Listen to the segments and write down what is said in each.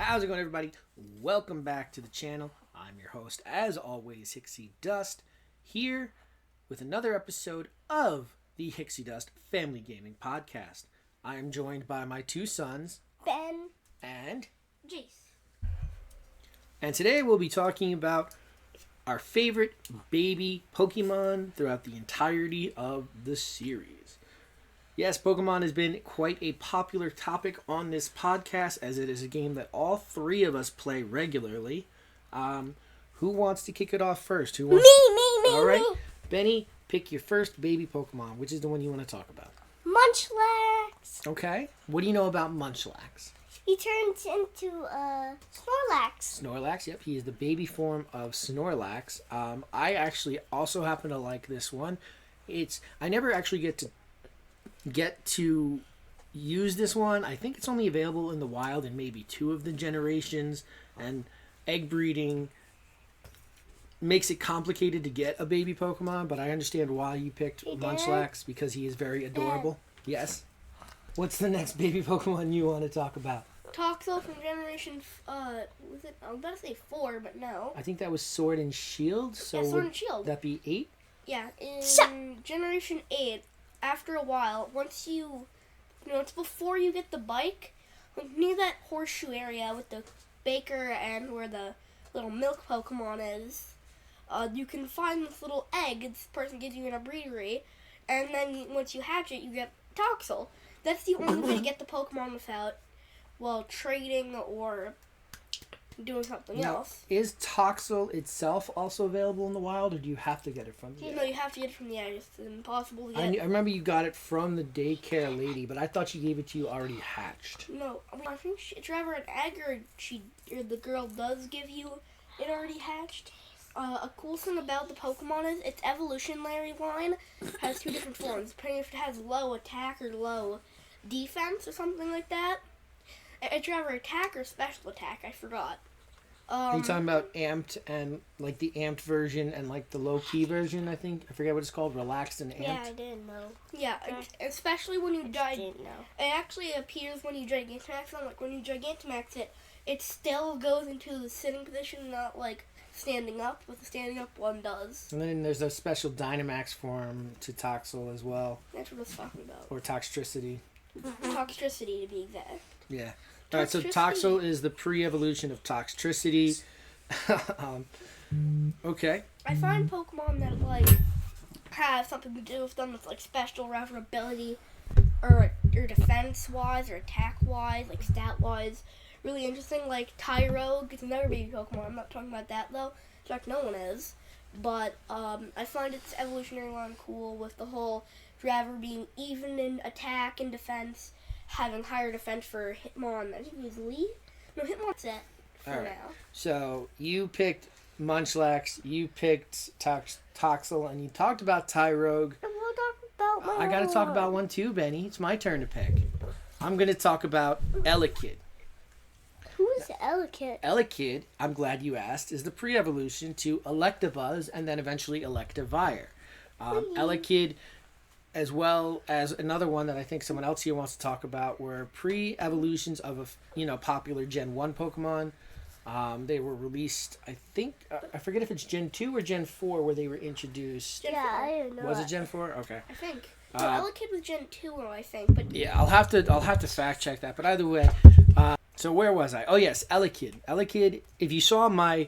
How's it going, everybody? Welcome back to the channel. I'm your host, as always, Hicksydust, here with another episode of the Hicksydust Family Gaming Podcast. I am joined by my two sons, Ben and Jace. And today we'll be talking about our favorite baby Pokemon throughout the entirety of the series. Yes, Pokemon has been quite a popular topic on this podcast, as it is a game that all three of us play regularly. Who wants to kick it off first? Who wants Me. All right, Benny, pick your first baby Pokemon. Which is the one you want to talk about? Munchlax. Okay. What do you know about Munchlax? He turns into Snorlax. Snorlax, yep. He is the baby form of Snorlax. I actually also happen to like this one. I never actually get to use this one. I think it's only available in the wild in maybe 2 of the generations, and egg breeding makes it complicated to get a baby Pokemon, but I understand why you picked Munchlax, because he is very adorable. Yes. What's the next baby Pokemon you want to talk about? Toxel from generation, I was about to say 4, but no. I think that was Sword and Shield. So yeah, Sword and Shield. Would that be 8? Yeah, in generation 8, after a while, once it's before you get the bike, near that horseshoe area with the baker and where the little milk Pokemon is, you can find this little egg this person gives you in a breedery, and then once you hatch it, you get Toxel. That's the only way to get the Pokemon without, trading or doing something else. Is Toxel itself also available in the wild, or do you have to get it from the egg? No, you have to get it from the egg. It's impossible to get. I remember you got it from the daycare lady, but I thought she gave it to you already hatched. No, I think it's rather an egg, or the girl does give you it already hatched. A cool thing about the Pokemon is its evolutionary line has 2 different forms, depending if it has low attack or low defense or something like that. It's rather attack or special attack, I forgot. Are you talking about amped and like the amped version and like the low key version? I forget what it's called, relaxed and amped. Yeah, I didn't know. Yeah, especially when you didn't know. It actually appears when you Gigantamax it. Like when you Gigantamax it, it still goes into the sitting position, not like standing up. But the standing up one does. And then there's a special Dynamax form to Toxel as well. That's what I was talking about. Or Toxtricity. Toxtricity, to be exact. Yeah. All right, so Toxel is the pre-evolution of Toxtricity. Okay. I find Pokemon that have something to do with them with special rather ability or defense-wise or attack-wise, stat-wise, really interesting. Like Tyrogue is another baby Pokemon. I'm not talking about that though. In fact, no one is. But I find its evolutionary line cool with the whole rather being even in attack and defense, having higher defense for Hitmon. I think it was Lee? No, Hitmon's set for now. So you picked Munchlax, you picked Toxel, and you talked about Tyrogue. I want to talk about I got to talk about one too, Benny. It's my turn to pick. I'm going to talk about Elekid. Who is Elekid? Elekid, I'm glad you asked, is the pre-evolution to Electabuzz and then eventually Electivire. Elekid, as well as another one that I think someone else here wants to talk about, were pre-evolutions of a popular Gen 1 Pokemon. They were released, I think, I forget if it's Gen 2 or Gen 4 where they were introduced. Gen 4. I don't know. Was it Gen 4? Okay. I think. Elekid was Gen 2, I think. But yeah, I'll have to fact check that. But either way, so where was I? Oh yes, Elekid. Elekid, if you saw my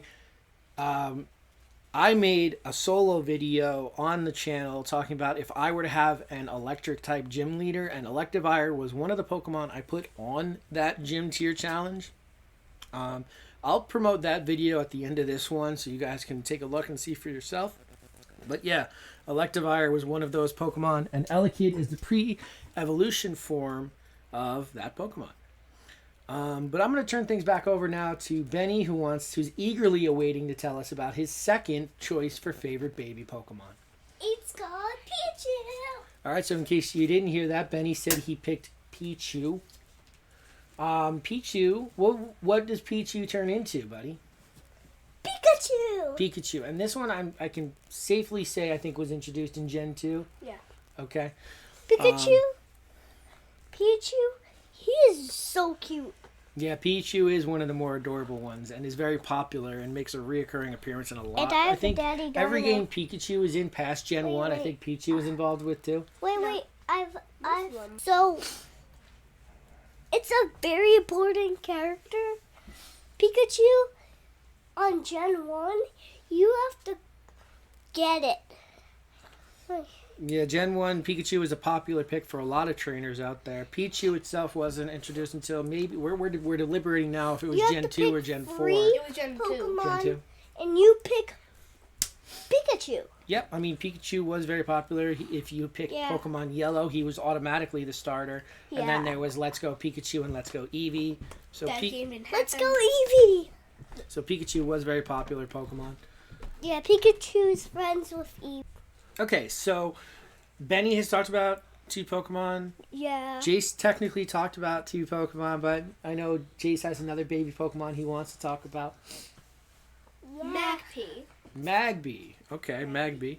I made a solo video on the channel talking about if I were to have an electric type gym leader, and Electivire was one of the Pokemon I put on that gym tier challenge. I'll promote that video at the end of this one so you guys can take a look and see for yourself. But yeah, Electivire was one of those Pokemon, and Elekid is the pre-evolution form of that Pokemon. But I'm going to turn things back over now to Benny, who's eagerly awaiting to tell us about his second choice for favorite baby Pokemon. It's called Pichu. All right, so in case you didn't hear that, Benny said he picked Pichu. Pichu, what does Pichu turn into, buddy? Pikachu. And this one I can safely say I think was introduced in Gen 2. Yeah. Okay. Pikachu, he is so cute. Yeah, Pichu is one of the more adorable ones and is very popular and makes a reoccurring appearance in a lot. And I have I think a daddy every dino. game Pikachu is in past Gen 1, I wait. think Pichu is involved with too. Wait. I've one. so it's a very important character. Pikachu on Gen 1, you have to get it. Yeah, Gen 1 Pikachu is a popular pick for a lot of trainers out there. Pichu itself wasn't introduced until maybe we're deliberating now if it was You have Gen to 2 or pick Gen 4. three It was Gen 2. Pokemon, Gen 2. and you pick Pikachu. Yep, I mean Pikachu was very popular. If you picked Yeah. Pokemon Yellow, he was automatically the starter. And then Yeah. there was Let's Go Pikachu and Let's Go Eevee. So That game didn't Let's happen. go Eevee. So Pikachu was very popular Pokemon. Yeah, Pikachu's friends with Eevee. Okay, so Benny has talked about 2 Pokemon. Yeah. Jace technically talked about 2 Pokemon, but I know Jace has another baby Pokemon he wants to talk about. Magpie. Magby. Okay, Magby.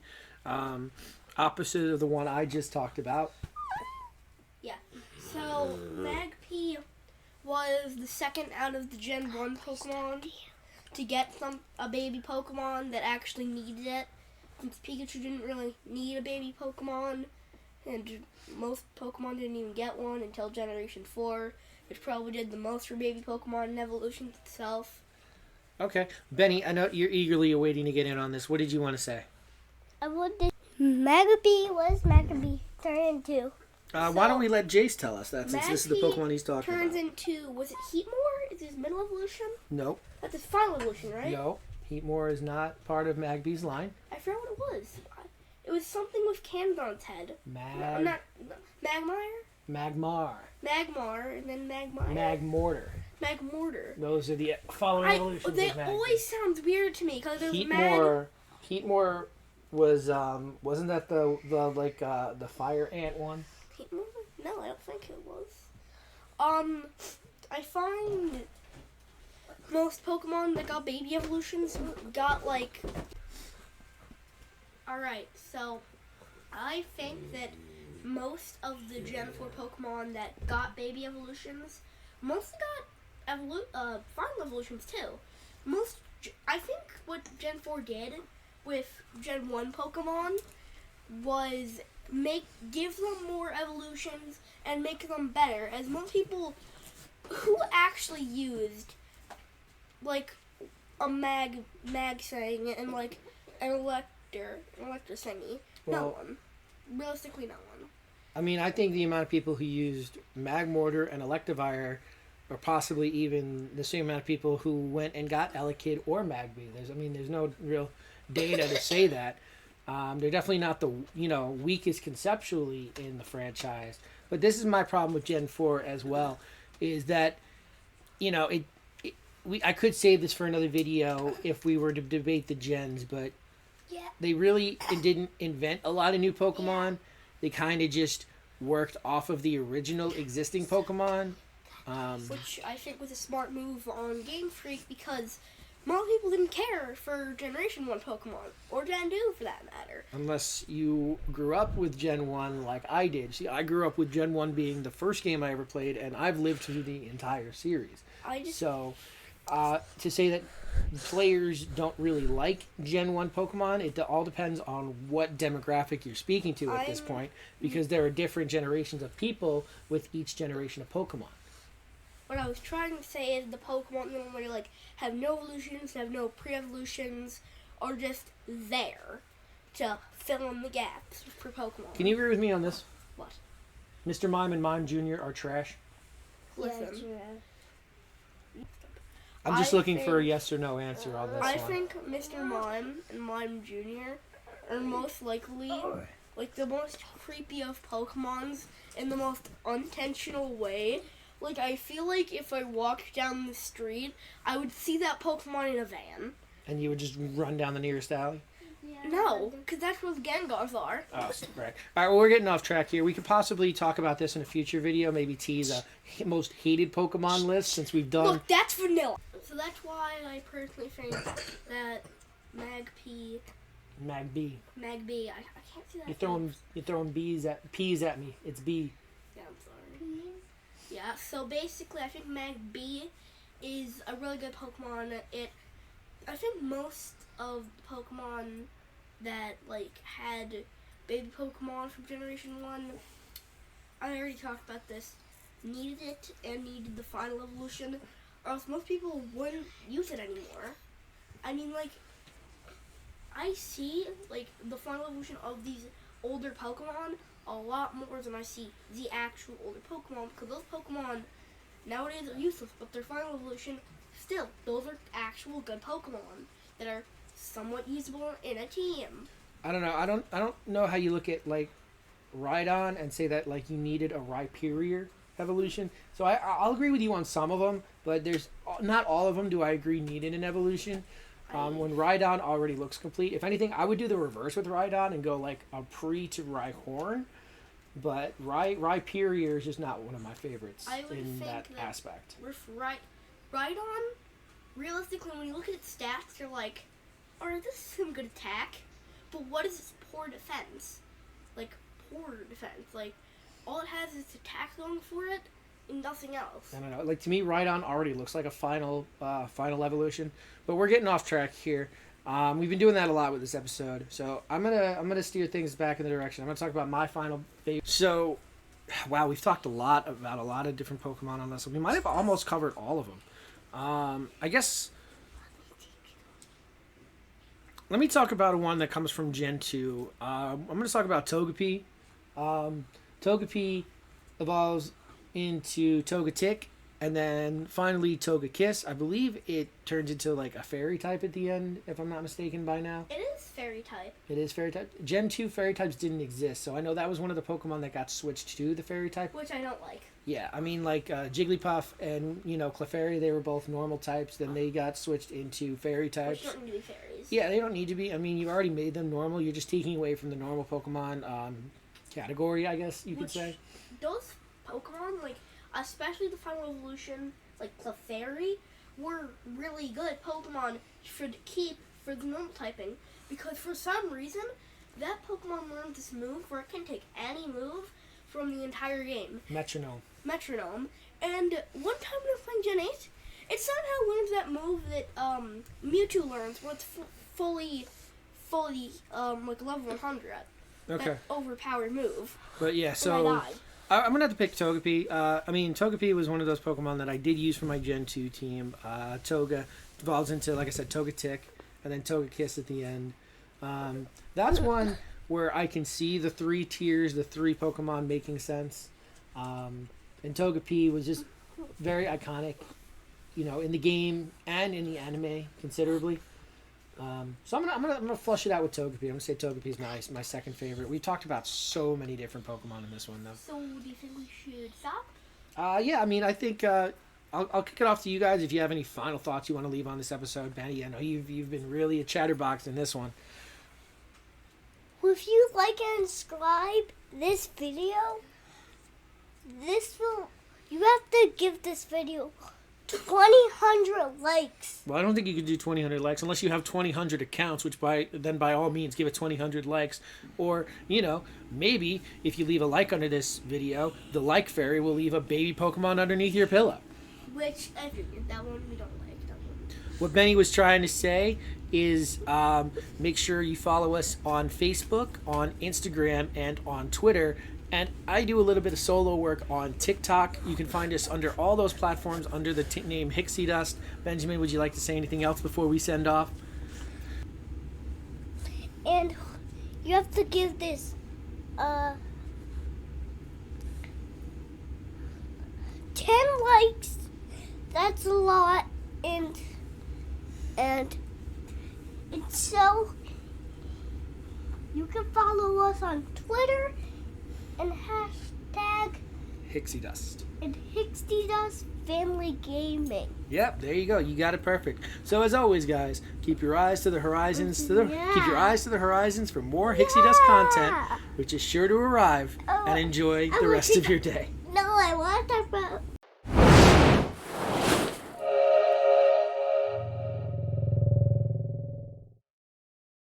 Opposite of the one I just talked about. So, Magpie was the second out of the Gen 1 Pokemon to get a baby Pokemon that actually needed it. Since Pikachu didn't really need a baby Pokemon, and most Pokemon didn't even get one until Generation 4, which probably did the most for baby Pokemon in evolution itself. Okay. Benny, I know you're eagerly awaiting to get in on this. What did you want to say? I wanted Magpie was Magpie turned into. Why don't we let Jace tell us that, since this is the Magpie Pokemon he's talking turns about? into, was it Heatmore? Is his middle evolution? Nope. That's his final evolution, right? No. Heatmore is not part of Magby's line. I forgot what it was. It was something with cannons on its head. Magmire? Magmar. Magmar, and then Magmire. Magmortar. Magmortar. Those are the following evolutions They of Magby. always sound weird to me because there's Heatmore was wasn't that the fire ant one? Heatmore? No, I don't think it was. I find most Pokemon that got baby evolutions got like. Alright, so I think that most of the Gen 4 Pokemon that got baby evolutions mostly got final evolutions too. I think what Gen 4 did with Gen 1 Pokemon was give them more evolutions and make them better, as most people who actually used like a mag thing and like an elector thingy. No Well, one. Realistically, no one. I mean, I think the amount of people who used Magmortar and Electivire, or possibly even the same amount of people who went and got Elekid or Magby. There's no real data to say that. They're definitely not the weakest conceptually in the franchise. But this is my problem with Gen 4 as well, is that I could save this for another video if we were to debate the gens, but Yeah. they really didn't invent a lot of new Pokemon. They kind of just worked off of the original existing Pokemon. Which I think was a smart move on Game Freak, because most people didn't care for Generation 1 Pokemon, or Gen 2 for that matter. Unless you grew up with Gen 1 like I did. See, I grew up with Gen 1 being the first game I ever played, and I've lived through the entire series. So, to say that players don't really like Gen 1 Pokemon, it all depends on what demographic you're speaking to at this point, because there are different generations of people with each generation of Pokemon. What I was trying to say is the Pokemon where like have no evolutions, have no pre-evolutions, are just there to fill in the gaps for Pokemon. Can you agree with me on this? What? Mr. Mime and Mime Jr. are trash. Listen. I'm just I looking for a think- yes or no answer on this I one. think Mr. Mime and Mime Jr. are most likely like the most creepy of Pokemons in the most unintentional way. Like, I feel like if I walked down the street, I would see that Pokemon in a van. And you would just run down the nearest alley? No, because that's where the Gengars are. Oh, right. All right, well, we're getting off track here. We could possibly talk about this in a future video, maybe tease a most hated Pokemon list, since we've done... Look, that's vanilla. So that's why I personally think that Magpie, Magby. I can't see that. You're throwing peas at me. It's B. Yeah, I'm sorry. Yeah, so basically I think Mag B is a really good Pokemon. I think most of the Pokemon that like had baby Pokemon from Generation 1, I already talked about this, needed it and needed the final evolution, or else most people wouldn't use it anymore. I mean, like, I see like the final evolution of these older Pokemon a lot more than I see the actual older Pokemon, because those Pokemon nowadays are useless, but their final evolution, still, those are actual good Pokemon that are somewhat usable in a team. I don't know. I don't know how you look at like Rhydon and say that like you needed a Rhyperior evolution. So I'll agree with you on some of them, but there's not all of them do I agree needed an evolution. When Rhydon already looks complete. If anything, I would do the reverse with Rhydon and go like a pre to Rhyhorn. But Rhyperior is just not one of my favorites in that aspect. With Rhydon, realistically, when you look at its stats, you're like, alright, this is some good attack, but what is its poor defense? Like, poor defense. Like, all it has is attack going for it and nothing else. I don't know. Like, to me, Rhydon already looks like a final evolution, but we're getting off track here. We've been doing that a lot with this episode, so I'm gonna steer things back in the direction. I'm gonna talk about my final favorite. So, wow, we've talked a lot about a lot of different Pokemon on this. We might have almost covered all of them. I guess. Let me talk about one that comes from Gen 2. I'm going to talk about Togepi. Togepi evolves into Togetic, and then finally Togekiss. I believe it turns into like a fairy type at the end, if I'm not mistaken by now. It is fairy type. It is fairy type. Gen 2 fairy types didn't exist, so I know that was one of the Pokemon that got switched to the fairy type. Which I don't like. Yeah, I mean, like Jigglypuff and, Clefairy, they were both normal types. Then they got switched into fairy types. Which don't need to be fairies. Yeah, they don't need to be. I mean, you already made them normal. You're just taking away from the normal Pokemon category, I guess you could say. Those Pokemon, like, especially the final evolution, like Clefairy, were really good Pokemon to keep for the normal typing. Because for some reason, that Pokemon learned this move where it can take any move from the entire game. Metronome. And one time when I was playing Gen 8, it somehow learns that move that Mewtwo learns when it's fully like level 100. Okay. That overpowered move. But yeah, so I'm going to have to pick Togepi. Togepi was one of those Pokemon that I did use for my Gen 2 team. Toga evolves into, like I said, Togetic, and then Togekiss at the end. That's one where I can see the three tiers, the three Pokemon making sense. And Togepi was just very iconic, in the game and in the anime considerably. So I'm gonna flush it out with Togepi. I'm gonna say Togepi is my second favorite. We talked about so many different Pokemon in this one, though. So do you think we should stop? Yeah. I mean, I think I'll kick it off to you guys if you have any final thoughts you want to leave on this episode. Benny, I know you've been really a chatterbox in this one. Well, if you like and subscribe this video, you have to give this video 2,000 likes. Well, I don't think you could do 2,000 likes unless you have 2,000 accounts, which by all means give it 2,000 likes. Or, maybe if you leave a like under this video, the like fairy will leave a baby Pokemon underneath your pillow. Which, I figured, that one we don't like. That one. What Benny was trying to say is make sure you follow us on Facebook, on Instagram, and on Twitter. And I do a little bit of solo work on TikTok. You can find us under all those platforms under the name Hicksydust. Benjamin, would you like to say anything else before we send off? And you have to give this 10 likes. That's a lot. And so you can follow us on Twitter and hashtag Hicksydust. And Hicksydust Family Gaming. Yep, there you go. You got it perfect. So as always, guys, keep your eyes to the horizons. Keep your eyes to the horizons for more Hicksydust content, which is sure to arrive. And enjoy the rest of your day.